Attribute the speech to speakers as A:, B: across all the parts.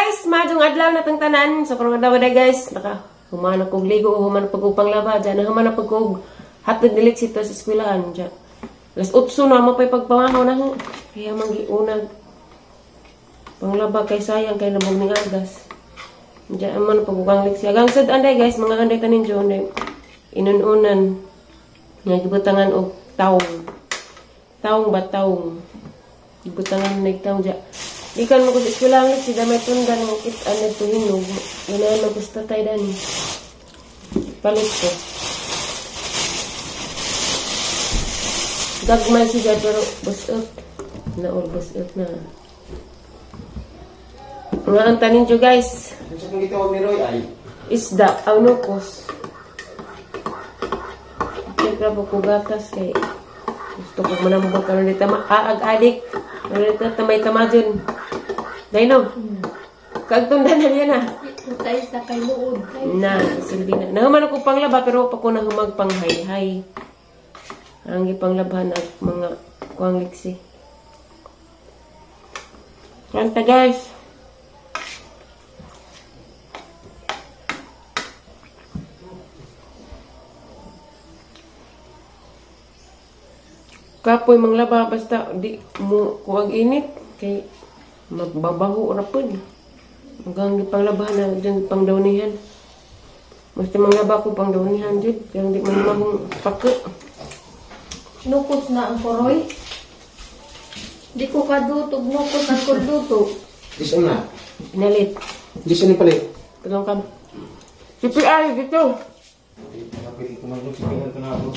A: guys, madung adlaw na tang tanan. So karong adlaw guys, humana kog ligo, humana pag upang laba, dyan humana pag kog hatod dilik sito sa eskwelahan dyan. Alas 8 na mapay pagpamahaw na ho. Kaya mangiunag panglaba kay sayang kay nabog ning agas. Dyan man pagukang liksi. Agang sad anday guys, mga anday tanin dyan inununan nga gibutangan og taong. Taong ba taong? Gibutangan na taong dyan. Ikan mo ko sa eskwelahan si damay tundan mo kit ano tuhinog. Ganahan mo gusto tayo dani. Palit ko. Gagmay siya pero bus up. Na all bus up na. Mga ang tanin nyo guys.
B: Sa kung ito miroy ay?
A: Isda, aunokos. Siyempre po ko gatas kay gusto ko manamubag ka rin dito. Aag-adik. Ano dito tamay tamadyon. Dahil no? Kagtundan na niya na.
C: Tayo sa kay luod.
A: Na, silbi na. Nahuman ako panglaba pero pa ko nahumag pang hay-hay. Ang ipanglabahan at mga kuwang liksi. Kanta guys. Kapoy manglaba basta di mo kuwag init kay magbabaho ra pud. Hanggang ipanglabahan na dyan pangdawnihan. Basta manglaba ko pangdawnihan dyan. Kaya di man magong pako.
C: Nukos na ang koroy. Di ko kadutog nukos ang kurduto.
B: Diso na.
A: Pinalit.
B: Diso ni palit.
A: Tulong ka. CPI dito.
B: Pwede ko mag-sipihan ko na ako.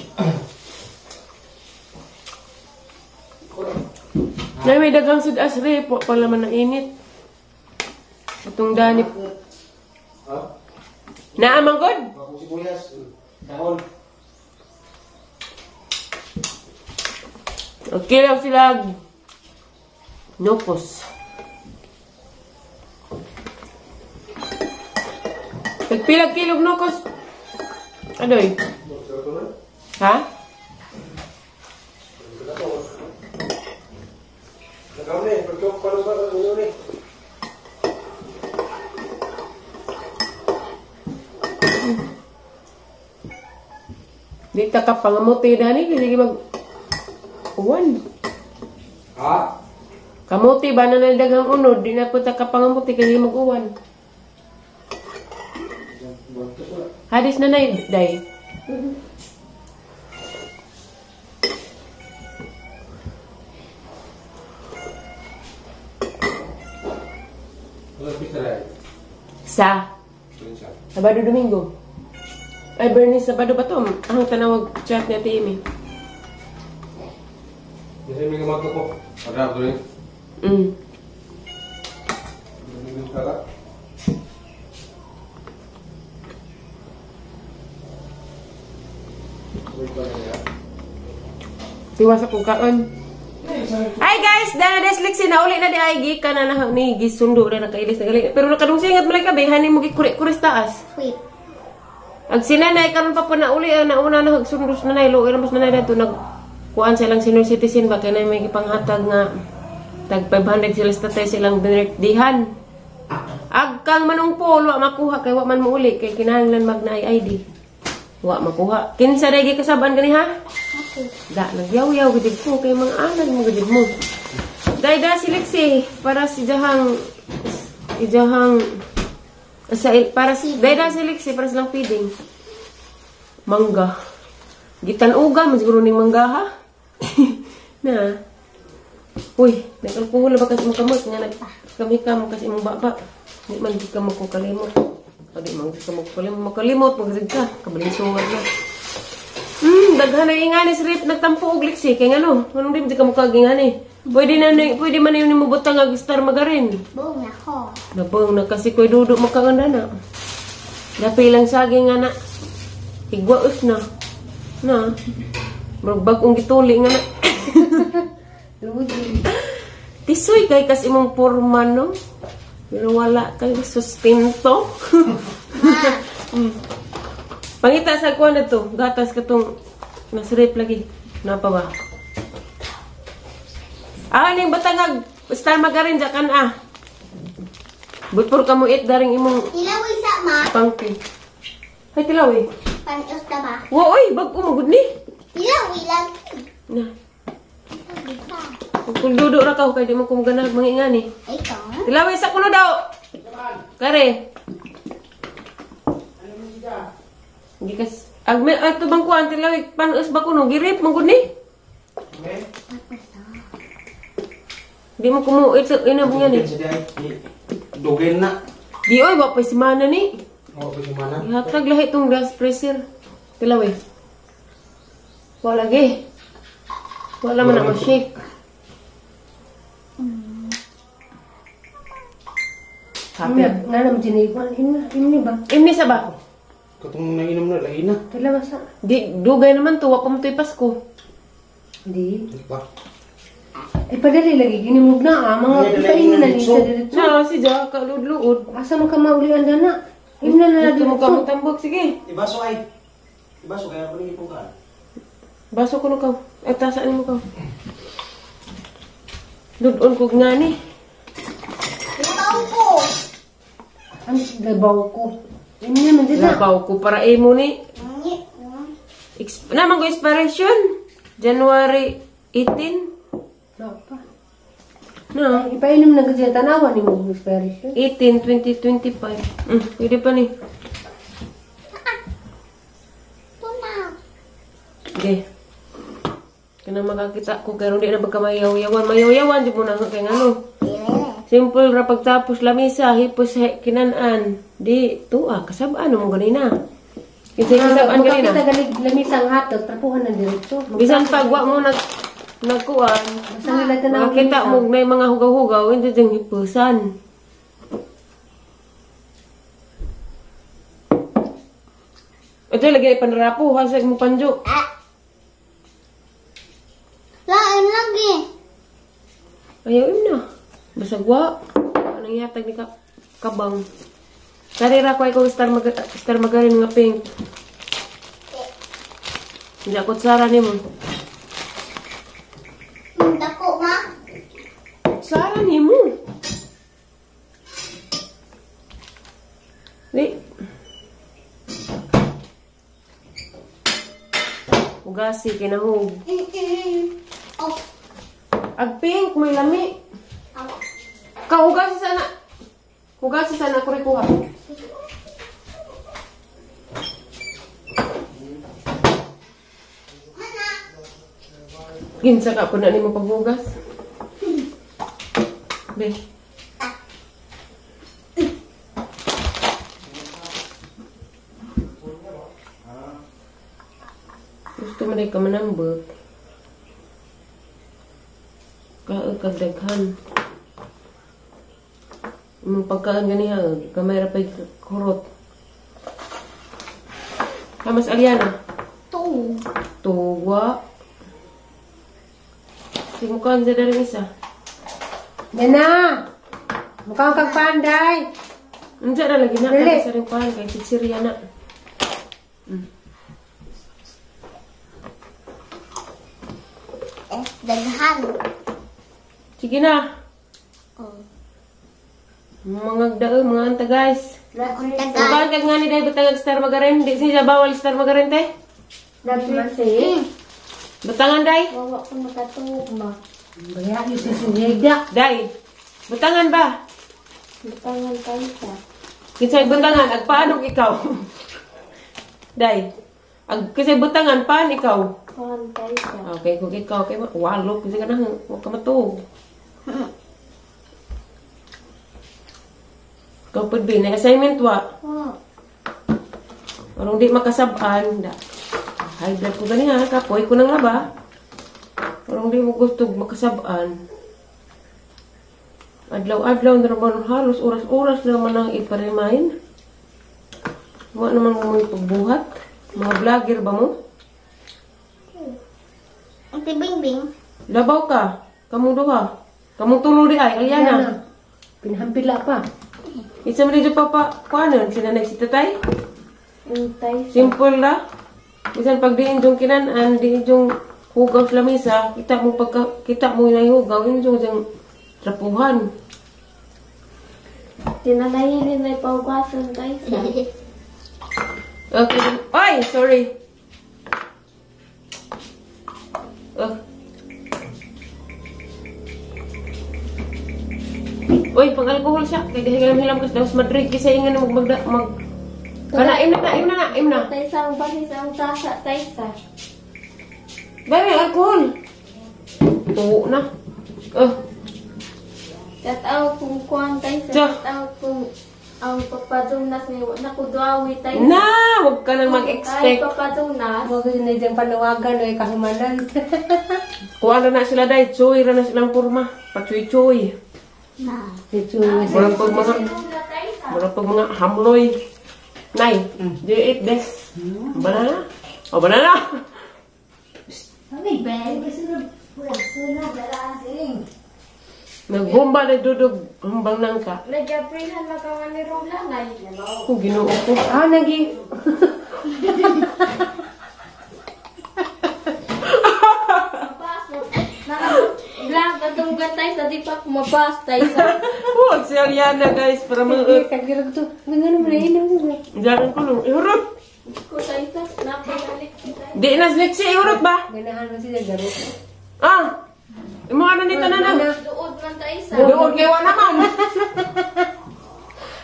A: Na may dagang sud asre po pala man na init. Itong danip.
B: Ha?
A: Naamang god.
B: Bakong sibuyas. Dahon.
A: Okay lang sila. Nukos. Nagpilag kilog nukos. Adoy. Ha?
B: Kami, pagkong paano ba ang ulo ni?
A: Di ta ka pangamuti dani kasi mag uwan.
B: Ha?
A: Kamuti ba na naldaghang unod, di na po ta ka pangamuti kasi mag uwan. Hadis na day. Sa Sabado Domingo. Ay, Bernice, Sabado ba ito? Ang tanawag chat niya, Timmy.
B: Kasi may gamato ko. Pagkakto rin. Tiwas ako kaon. Hi guys! Dana desliksi na uli na di ay gika na ni gisundo na nakailis na galing. Pero nakadungsingat mo lang kabe, hanin mo gikurik-kuris taas.
C: Wait.
A: Ag sinanay karon pa po na uli nauna na hagsundos na nay luoy mas nanay dito nagkuan silang senior citizen ba kay nay may gipanghatag nga tag 500 sila statay silang binirdihan. Ag kang manong polo makuha kay wa man mo uli kay kinahanglan magna ID. Wa makuha. Kinsa day gikasaban gani ha?
C: Okay.
A: Da nagyaw-yaw gid ko kay mga anak mo gid mo. Dayda siliksi para si Jahang para si dayda siliksi para silang feeding. Mangga. Gitan-uga man siguro ning mangga ha. Na. Uy, nag-alcohol ba kasi mo kamot nga nagkamikam kasi imong baba. Di man gid ka mo kalimot. Adi man gid ka mo makalimot magsid ka kabalinsugan na. Daghan na ingani sirip nagtampo og liksi kay ngano, anong di ka mo kagingani. Pwede man yun mo butang ag star magarin.
C: Boom na ko.
A: Nabong na kasi koy dudok makaganda na. Dapi lang saging nga na. Igwaos na. Na. Magbagong gituli nga na. Tisoy kay kas imong porma no. Pero wala kay sustento. Pangita sa kuha na to. Gatas ka tong nasirip lagi. Napa ba? Ning batangag. Star magarin dyan ah. Butpor ka mo it daring imong
C: Ilawi sa ma.
A: pangki. Hay tilaw eh.
C: Panos na ba?
A: Wa oy, bag-o magud ni.
C: Ilawi lang.
A: Na.
C: Ilawi ka.
A: Kung duduk ra ka kay di mo kumgana mangingani.
C: Ikaw?
A: Tilaw sa kuno daw. Kare. Gikas agme ato bang kuan tilaw panos ba kuno girip magud ni. Di mo kumu ito ina bunga ni.
D: Dogen na.
A: Di oy wa pa semana ni.
D: Oh, bagaimana?
A: Ihatag lahi tong gas pressure. Tilaw eh. Wala lagi. Wala man na ma-shake. Happy.
B: Nga naman diniwan. Ini ba?
A: Imni sa ba?
D: Katong nainom na, lahi na.
B: Dalawa sa...
A: Di, dugay naman to. Wa pa mo to'y Pasko.
B: Hindi.
D: Diba?
B: Padali lagi. Ginimog na mga
D: Dali,
B: kainin na
D: dali,
B: nito.
D: dali.
A: Na, si Ja, kalud-luod.
B: Asa mo ka maulian na na? Ina na
A: Gusto mo
B: dito.
A: ka mo tambok. Sige.
D: Ibaso ay. Ibaso kaya pa rin itong ka.
A: Baso ko na ka. Ay, tasaan mo ka. Ludon ko nga ni.
C: Ilaw ko.
B: Ang labaw ko. Ini naman dito.
A: Labaw ko para imo ni.
C: Nangit.
A: Naman ko expiration. January 18.
B: Apa?
A: Na.
B: Ipainom na kasi tanawan ni mo expiration.
A: 18, 2025. Pwede pa ni.
C: Tunaw.
A: Okay. Kaya makakita ko kaya hindi na magkamayaw-yawan. Mayaw-yawan di mo na kaya ano.
C: Ilele.
A: Simple ra pagtapos lamisa, hipos kinanan. Di, tuwa, kasabaan mo ganina. Kasi kasabaan ganina.
B: Kita galig lamisang hatag, trapuhan na diretso.
A: Bisan pagwa mo nagkuan,
B: Basta nila tanawin
A: makita mo may mga hugaw-hugaw, hindi diyang hipusan. Ito lagi ipanrapo, hasag mo panjo.
C: Lain lagi.
A: Ayaw na. Basagwa. Anong yatag ni kabang. Karira ko ay kong star magarin nga pink. Hindi ako tsara ni mo.
C: Dako ma.
A: Tsara ni mo. Di. Ugasi, kinahog.
C: Oh.
A: Ag pink, may lami. Kahugasi sana. Hugasi sana ko rin kuha. Ginsa ka po na ni mo paghugas. Be. Gusto mo na ka manambot. Kagdaghan. Yung pagkaan ganiha, kamay ra pa'y kurot. Kamas Aliana?
C: Tu.
A: Tuwa. Simukaan sa daring isa.
B: Yan na! Mukhang kagpanday.
A: Nandiyan na lagi na.
B: Dali.
A: Kaya sa rin pahan. Kaya sitsiriya na.
C: Daghan.
A: Sige na.
C: Oh.
A: Mga daon, mga anta guys.
C: Ang tagal.
A: Mukaan kag nga ni Day batangag star magarin. Di siya bawal star magarin te.
B: Nagmasi.
A: Batangan Day.
C: Bawa ko nakatugma.
B: Baya yung sisingega.
A: Day. Batangan ba?
C: Tangan tayo siya.
A: Kinsay batangan. Agpaanong ikaw. Day. Kinsay batangan, paan ikaw?
C: Tangan tayo siya.
A: Okay, kung ikaw, okay, walo, kasi ka na, huwag ka matug. Ikaw po, B, na assignment wa.
C: Oh.
A: Parang di makasabaan. High blood ko gani ha, kapoy ko nang laba. Parang di mo gusto makasabaan. Adlaw-adlaw na naman halos, oras-oras naman ang iparimain. Huwag naman mo ipagbuhat. Mga vlogger ba mo?
C: Ang tibing-bing.
A: Labaw ka. Kamong duha. Kamong tulo di ay, Aliana.
B: Pinahampila pa.
A: Isa mo dito papa, kuanon, sinanay si tatay?
C: Intay.
A: Simple la. Bisan pag diin jong kinanan, diin jong hugaw sa lamisa, kita mo yung hugaw, yun jong trapuhan.
C: Tinanahinin na ipaugasan tayo sa.
B: Okay. Ay, sorry. Uy, pang alcohol siya. Kaya dihigalam hilam kasi daw sa Madrid. Kasi yung nga mag... Kana, im na.
C: Tayo sa ang basis ang tasa tayo sa.
B: Baby, alcohol. Tuwo na.
C: Tataw kung kuhan tayo sa.
B: Tiyo.
C: Tataw kung ang papadunas niyo. Nakuduawi tayo.
B: Na! Huwag ka nang
C: Ay,
B: mag-expect.
C: papadunas.
A: Huwag na diyang panawagan ay kahumanan.
B: Kuha na sila dahil. Choy, na silang porma. Pachoy-choy.
C: Na.
A: Ito
B: Murang pag mga hamloy. Nay, do you eat this? Banana? Oh, banana! Naghumba na dudog. Humbang nang ka.
C: Nag-aprilhan na ka nga ni Rola na.
B: Kung ginoo ko.
A: nagi.
C: Blank, atong gantay sa di pa kumabas tayo sa.
B: Huwag siya Ariana guys. Para mga...
A: Kagirag to. Ganun mo na yun.
B: Diyan ko lang. Ihurot!
C: Ko tayo sa. Napagalik tayo.
B: Di naslik siya. Ihurot ba?
A: Ganahan mo sila garo.
B: Ah! Yung mga nandito na na.
C: Duod man tayo sa.
B: Doon kayo naman.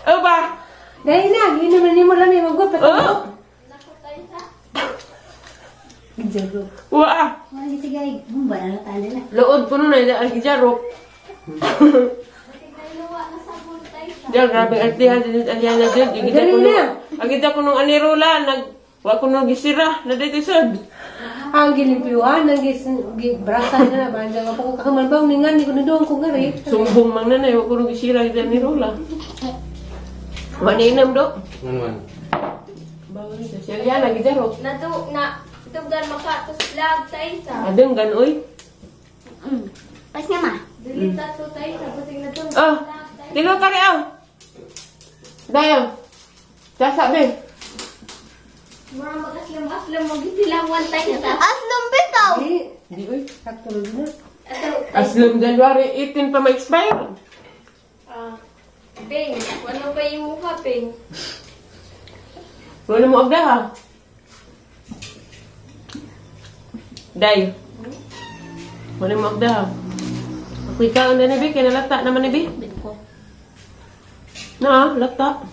B: O ba?
A: Dahil na, ginom na niyo mo lang yung magwap.
B: Oh!
C: Nako tayo sa.
A: Garo.
B: Waa! Lood po nun ay algijarok.
C: Naluwa na sa bull tayo sa.
B: Diyan, grabe artihan din Ariana din. Agita ko nung anirula. Wa ko nung gisira. Na dito sad.
A: Ang gilimpyuan, ang gibrasan na naman. Diyan ako kakaman ba, uningan, di ko na doon kong gari.
B: Sumbong mang nanay. Wa ko nung gisira. Kita anirula. Maninam do.
D: Ano man?
B: Bawal ito. Si Ariana, gijarok.
C: Tugan makatos lag tayo sa.
B: Adeng ganoy.
C: Pas nga ma. Dulita to tayo sa. Basig na to.
B: Ah! Tino ka rin ah! Dayo. Sasabi.
C: Mura mag-aslam-aslam. Mag-itilawan tayo sa. Aslam bitaw!
A: Di, uy, sakto rin na.
B: Aslum January 18 pa ma-expire.
C: Ping, ano pa yung mukha, Ping?
B: Wala mo agda ha? Day. Wala mo agda ha? Ako ikaw ang danibi, kaya nalata naman nibi. Na, lata.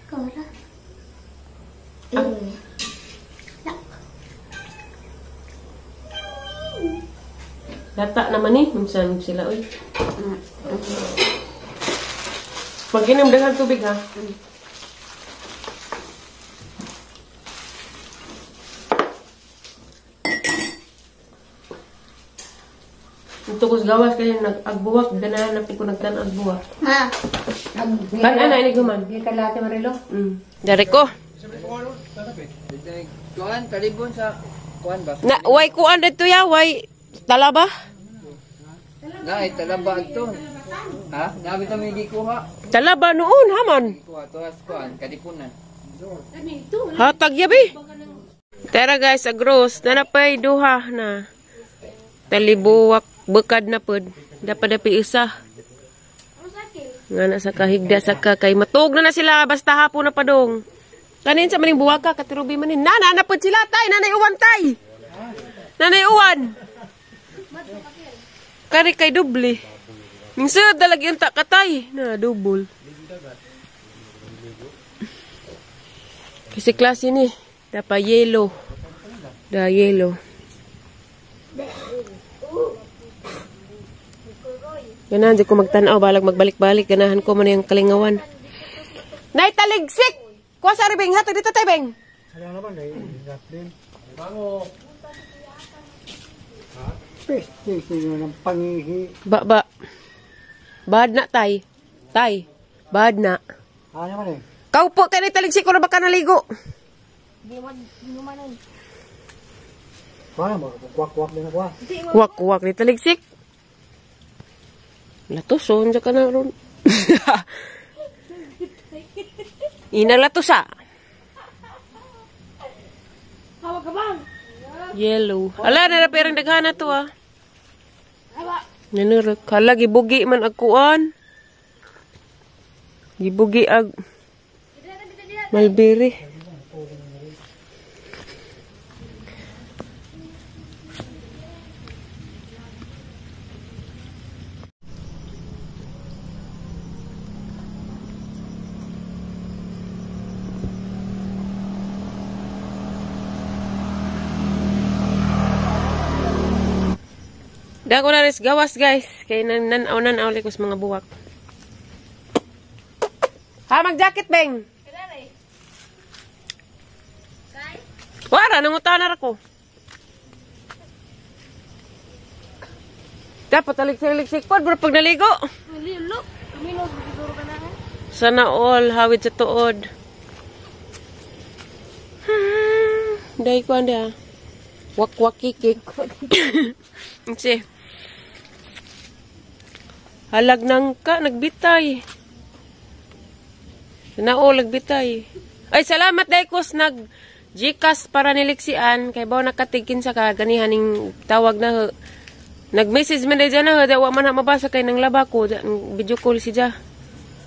C: Kora.
B: Lata naman ni, minsan sila oy. Pag inom dengan tubig ha. Ito ko gawas kayo nag-agbuwak, ganahan na ko nagtan-agbuwak.
C: Ma.
B: Kan-ana ini guman.
A: Di kalate marilo.
B: Dari ko.
E: Kuan talibon sa kuan ba?
B: Na, way kuan dito ya, way talaba.
E: Na italaba to. Ha? Nabi ta may gikuha.
B: Talaba noon, haman.
E: Kuha to as kuan kadipunan.
B: Hatag yabi. Tara guys, agros. Nanapay duha na. Talibuwak, bekad na pod. Dapat isa. Nga na sa kahigda sa kay matug na sila basta hapon na padong. Kanin sa maning buwaka katirubi manin. Nana na pod sila tay, nanay uwan tay. Nanay uwan. Kari kay doble. Mingsud dalagi unta katay na double. Kasi klase ni dapat yellow. Da yellow. Ganahan di ko magtanaw, balag magbalik-balik. Ganahan ko man yung kalingawan. Nay, taligsik! Kuha sa ribing, hato dito tayo, Beng. Ba. Bad na, tay. Tay, bad na. Kaupo tayo, nay, taligsik ko na baka naligo. Kuwak, ni taligsik. Latuson, dyan ka na ron. Inalatusa.
C: Hawag ka bang?
B: Yellow. Ala, naraperang daghana to ah. Nanurok. Hala, gibugi man agkuan. Gibugi ag Malbiri. Dako na rin gawas guys. Kaya nanaw likos mga buwak. Ha, mag-jacket beng. Wara, nangutanar ako. Dapat taliksik-liksik po, bro, pag naligo. Sana all, hawid sa tuod. Dahil ko anda. Wak-wak-kikik. Kasi, halag nang ka, nagbitay. Sana all, nagbitay. Ay, salamat dahil ko nag-Gcash para niliksian. Kay bawa nakatigkin sa kaganihan ng tawag na nag-message man dahil dyan na dawa man mabasa kay nang laba ko. Video call si dyan.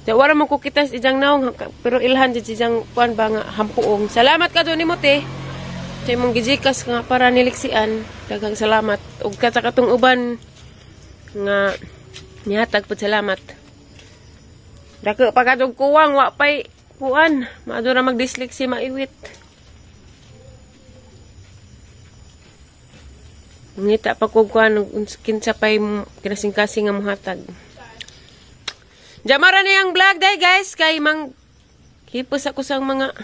B: Wala mo kukita si dyan naong pero ilhan dyan si dyan kuan ba nga hampuong. Salamat ka doon ni Mote. Kay mong Gcash nga para niliksian. Dagang salamat. Ug ka sa katong uban nga nihatag po salamat. Dako pagkatong kuwang wapay kuan. Maado na mag-dyslexia maiwit. Ngita pa ko kuan kinsa pay kinasing-kasing nga muhatag. Jamara na yung vlog day guys kay mang hipos ako sa mga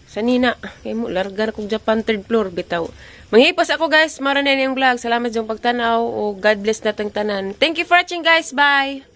B: sanina kay mo largar kog Japan 3rd floor bitaw. Manghipos ako guys, mara na yung vlog. Salamat sa pagtanaw o God bless natang tanan. Thank you for watching guys. Bye.